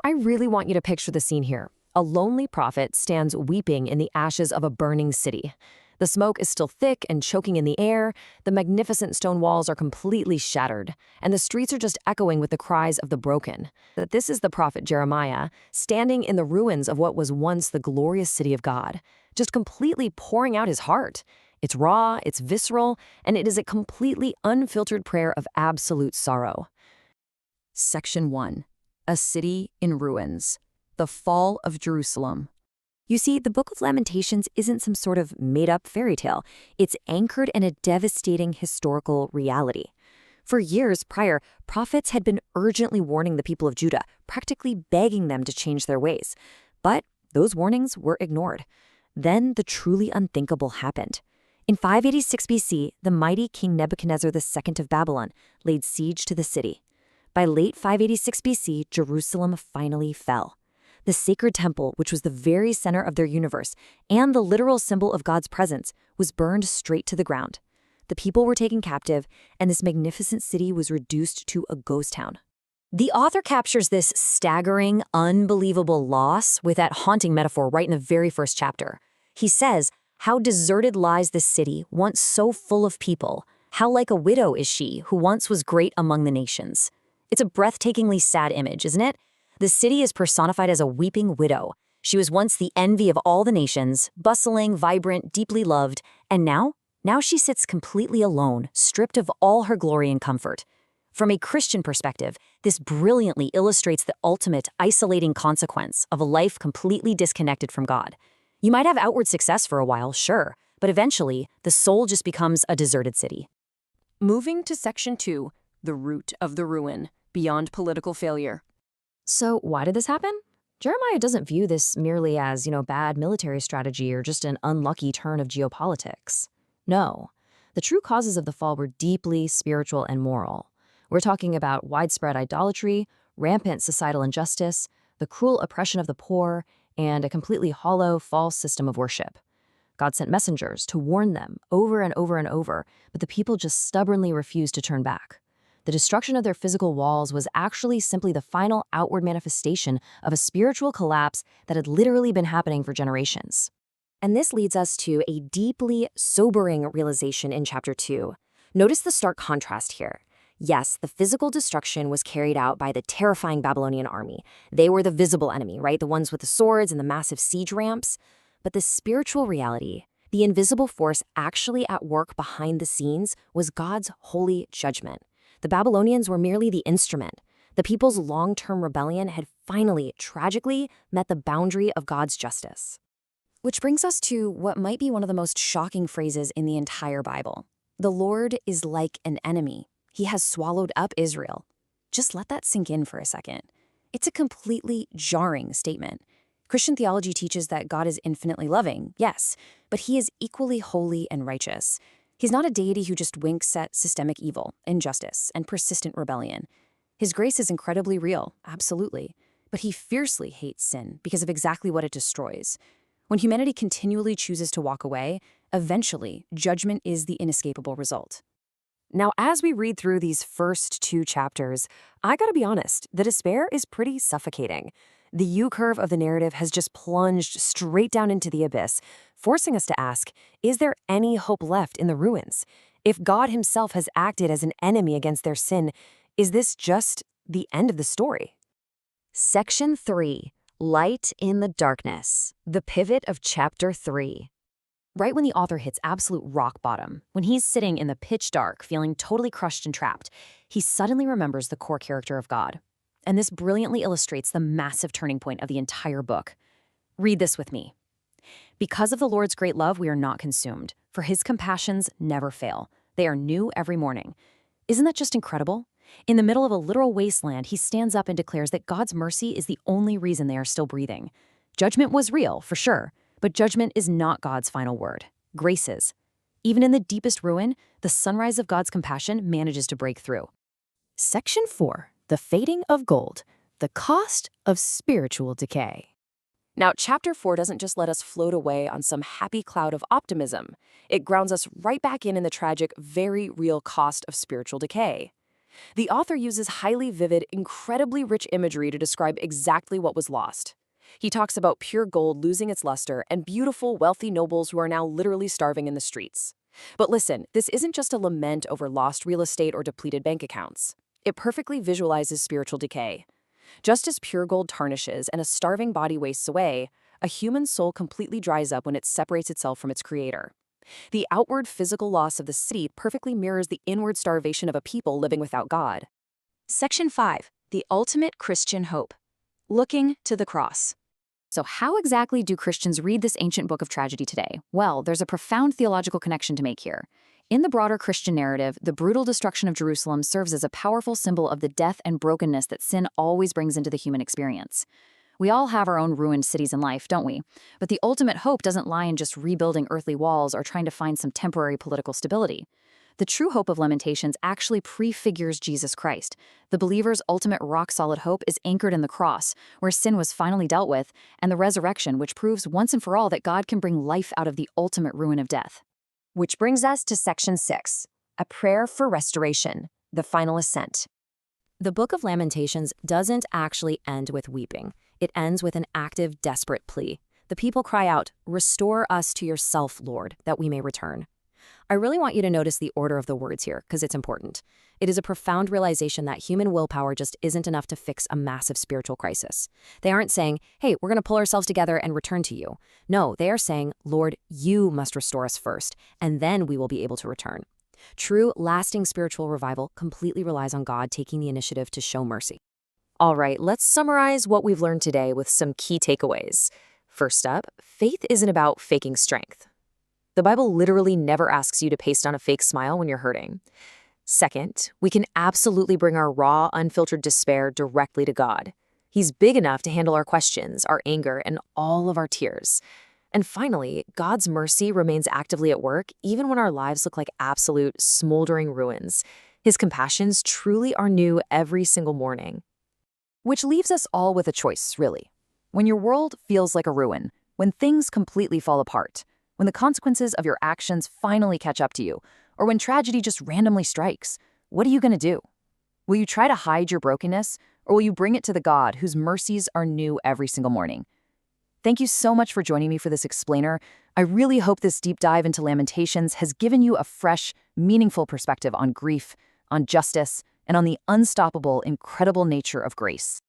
I really want you to picture the scene here. A lonely prophet stands weeping in the ashes of a burning city. The smoke is still thick and choking in the air, the magnificent stone walls are completely shattered, and the streets are just echoing with the cries of the broken. That this is the prophet Jeremiah, standing in the ruins of what was once the glorious city of God, just completely pouring out his heart. It's raw, it's visceral, and it is a completely unfiltered prayer of absolute sorrow. Section 1. A City in Ruins. The Fall of Jerusalem. You see, the Book of Lamentations isn't some sort of made-up fairy tale. It's anchored in a devastating historical reality. For years prior, prophets had been urgently warning the people of Judah, practically begging them to change their ways. But those warnings were ignored. Then the truly unthinkable happened. In 586 BC, the mighty King Nebuchadnezzar II of Babylon laid siege to the city. By late 586 BC, Jerusalem finally fell. The sacred temple, which was the very center of their universe and the literal symbol of God's presence, was burned straight to the ground. The people were taken captive, and this magnificent city was reduced to a ghost town. The author captures this staggering, unbelievable loss with that haunting metaphor right in the very first chapter. He says, "How deserted lies this city, once so full of people. How like a widow is she, who once was great among the nations." It's a breathtakingly sad image, isn't it? The city is personified as a weeping widow. She was once the envy of all the nations, bustling, vibrant, deeply loved, and now she sits completely alone, stripped of all her glory and comfort. From a Christian perspective, this brilliantly illustrates the ultimate isolating consequence of a life completely disconnected from God. You might have outward success for a while, sure, but eventually, the soul just becomes a deserted city. Moving to Section 2, the root of the ruin, beyond political failure. So why did this happen? Jeremiah doesn't view this merely as, bad military strategy or just an unlucky turn of geopolitics. No, the true causes of the fall were deeply spiritual and moral. We're talking about widespread idolatry, rampant societal injustice, the cruel oppression of the poor, and a completely hollow, false system of worship. God sent messengers to warn them over and over and over, but the people just stubbornly refused to turn back. The destruction of their physical walls was actually simply the final outward manifestation of a spiritual collapse that had literally been happening for generations. And this leads us to a deeply sobering realization in chapter 2. Notice the stark contrast here. Yes, the physical destruction was carried out by the terrifying Babylonian army. They were the visible enemy, right? The ones with the swords and the massive siege ramps. But the spiritual reality, the invisible force actually at work behind the scenes, was God's holy judgment. The Babylonians were merely the instrument. The people's long-term rebellion had finally, tragically, met the boundary of God's justice. Which brings us to what might be one of the most shocking phrases in the entire Bible. The Lord is like an enemy. He has swallowed up Israel. Just let that sink in for a second. It's a completely jarring statement. Christian theology teaches that God is infinitely loving, yes, but he is equally holy and righteous. He's not a deity who just winks at systemic evil, injustice, and persistent rebellion. His grace is incredibly real, absolutely, but he fiercely hates sin because of exactly what it destroys. When humanity continually chooses to walk away, eventually, judgment is the inescapable result. Now, as we read through these first 2 chapters, I gotta be honest, the despair is pretty suffocating. The U-curve of the narrative has just plunged straight down into the abyss, forcing us to ask, is there any hope left in the ruins? If God himself has acted as an enemy against their sin, is this just the end of the story? Section 3. Light in the Darkness. The pivot of chapter 3. Right when the author hits absolute rock bottom, when he's sitting in the pitch dark, feeling totally crushed and trapped, he suddenly remembers the core character of God. And this brilliantly illustrates the massive turning point of the entire book. Read this with me. Because of the Lord's great love, we are not consumed, for his compassions never fail. They are new every morning. Isn't that just incredible? In the middle of a literal wasteland, he stands up and declares that God's mercy is the only reason they are still breathing. Judgment was real, for sure, but judgment is not God's final word. Grace is. Even in the deepest ruin, the sunrise of God's compassion manages to break through. Section 4. The Fading of Gold, the Cost of Spiritual Decay. Now, chapter 4 doesn't just let us float away on some happy cloud of optimism. It grounds us right back in the tragic, very real cost of spiritual decay. The author uses highly vivid, incredibly rich imagery to describe exactly what was lost. He talks about pure gold losing its luster and beautiful, wealthy nobles who are now literally starving in the streets. But listen, this isn't just a lament over lost real estate or depleted bank accounts. It perfectly visualizes spiritual decay. Just as pure gold tarnishes and a starving body wastes away, a human soul completely dries up when it separates itself from its creator. The outward physical loss of the city perfectly mirrors the inward starvation of a people living without God. Section 5. The Ultimate Christian Hope. Looking to the Cross. So how exactly do Christians read this ancient book of tragedy today? Well, there's a profound theological connection to make here. In the broader Christian narrative, the brutal destruction of Jerusalem serves as a powerful symbol of the death and brokenness that sin always brings into the human experience. We all have our own ruined cities in life, don't we? But the ultimate hope doesn't lie in just rebuilding earthly walls or trying to find some temporary political stability. The true hope of Lamentations actually prefigures Jesus Christ. The believer's ultimate rock-solid hope is anchored in the cross, where sin was finally dealt with, and the resurrection, which proves once and for all that God can bring life out of the ultimate ruin of death. Which brings us to Section 6, a prayer for restoration, the final ascent. The Book of Lamentations doesn't actually end with weeping. It ends with an active, desperate plea. The people cry out, "Restore us to yourself, Lord, that we may return." I really want you to notice the order of the words here, because it's important. It is a profound realization that human willpower just isn't enough to fix a massive spiritual crisis. They aren't saying, "Hey, we're going to pull ourselves together and return to you." No, they are saying, "Lord, you must restore us first, and then we will be able to return." True, lasting spiritual revival completely relies on God taking the initiative to show mercy. All right, let's summarize what we've learned today with some key takeaways. First up, faith isn't about faking strength. The Bible literally never asks you to paste on a fake smile when you're hurting. Second, we can absolutely bring our raw, unfiltered despair directly to God. He's big enough to handle our questions, our anger, and all of our tears. And finally, God's mercy remains actively at work even when our lives look like absolute, smoldering ruins. His compassions truly are new every single morning. Which leaves us all with a choice, really. When your world feels like a ruin, when things completely fall apart, when the consequences of your actions finally catch up to you, or when tragedy just randomly strikes, what are you going to do? Will you try to hide your brokenness, or will you bring it to the God whose mercies are new every single morning? Thank you so much for joining me for this explainer. I really hope this deep dive into Lamentations has given you a fresh, meaningful perspective on grief, on justice, and on the unstoppable, incredible nature of grace.